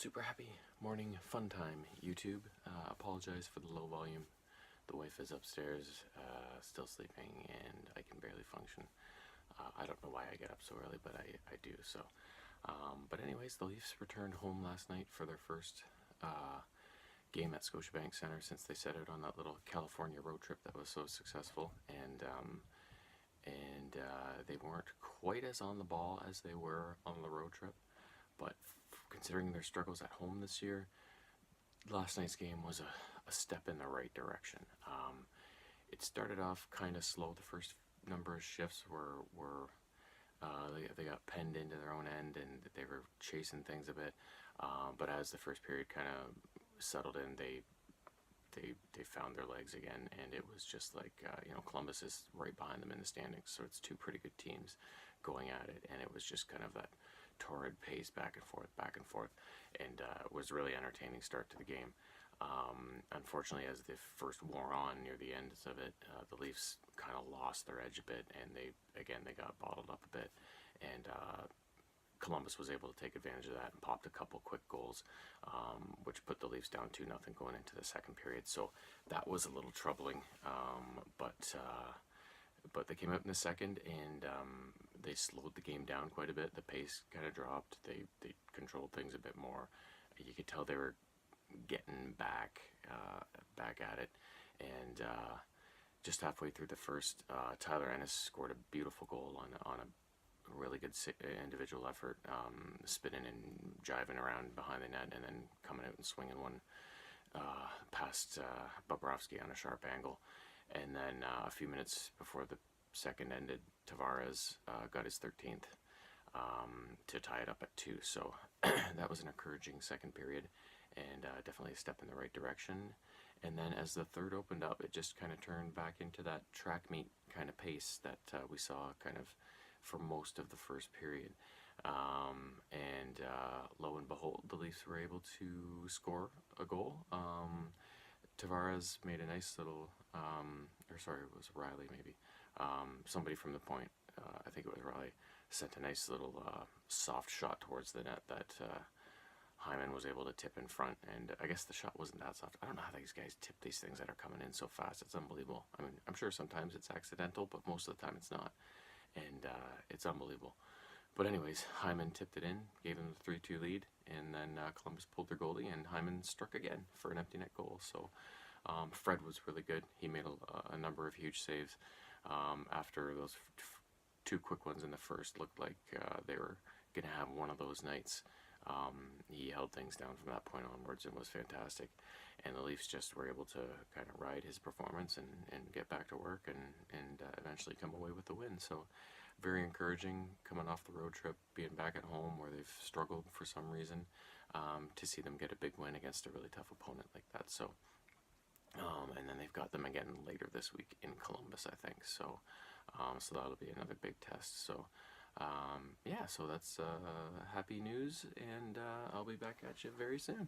Super happy morning fun time, YouTube. Apologize for the low volume. The wife is upstairs, still sleeping, and I can barely function. I don't know why I get up so early, but I do. So, but anyways, the Leafs returned home last night for their first game at Scotiabank Center since they set out on that little California road trip that was so successful, and they weren't quite as on the ball as they were on the road trip. But considering their struggles at home this year, last night's game was a step in the right direction. It started off kind of slow. The first number of shifts were they got penned into their own end and they were chasing things a bit. But as the first period kind of settled in, they found their legs again, and it was just like Columbus is right behind them in the standings, so it's two pretty good teams going at it, and it was just kind of that torrid pace back and forth, and it was a really entertaining start to the game. Unfortunately, as the first wore on near the ends of it, the Leafs kind of lost their edge a bit, and they got bottled up a bit, and Columbus was able to take advantage of that and popped a couple quick goals, which put the Leafs down 2-0 going into the second period. So that was a little troubling, but they came out in the second, and they slowed the game down quite a bit. The pace kind of dropped. They controlled things a bit more. You could tell they were getting back at it, and just halfway through the first, Tyler Ennis scored a beautiful goal on a really good individual effort, spinning and jiving around behind the net, and then coming out and swinging one past Bobrovsky on a sharp angle. And then a few minutes before the second ended, Tavares got his 13th to tie it up at 2. So that was an encouraging second period, and definitely a step in the right direction. And then as the third opened up, it just kind of turned back into that track meet kind of pace that we saw kind of for most of the first period. And lo and behold, the Leafs were able to score a goal. Tavares made a nice little, it was Riley maybe. Somebody from the point, I think it was Riley, sent a nice little soft shot towards the net that Hyman was able to tip in front, and I guess the shot wasn't that soft. I don't know how these guys tip these things that are coming in so fast. It's unbelievable. I mean, I'm sure sometimes it's accidental, but most of the time it's not, and it's unbelievable. But anyways, Hyman tipped it in, gave them the 3-2 lead, and then Columbus pulled their goalie, and Hyman struck again for an empty net goal. So Fred was really good. He made a number of huge saves after those two quick ones in the first. Looked like they were going to have one of those nights. He held things down from that point onwards and was fantastic. And the Leafs just were able to kind of ride his performance and get back to work and eventually come away with the win. So very encouraging coming off the road trip, being back at home where they've struggled for some reason, to see them get a big win against a really tough opponent like that. So, and then they've got them again later this week in Columbus, I think. So, so that'll be another big test. So, yeah, so that's happy news, and I'll be back at you very soon.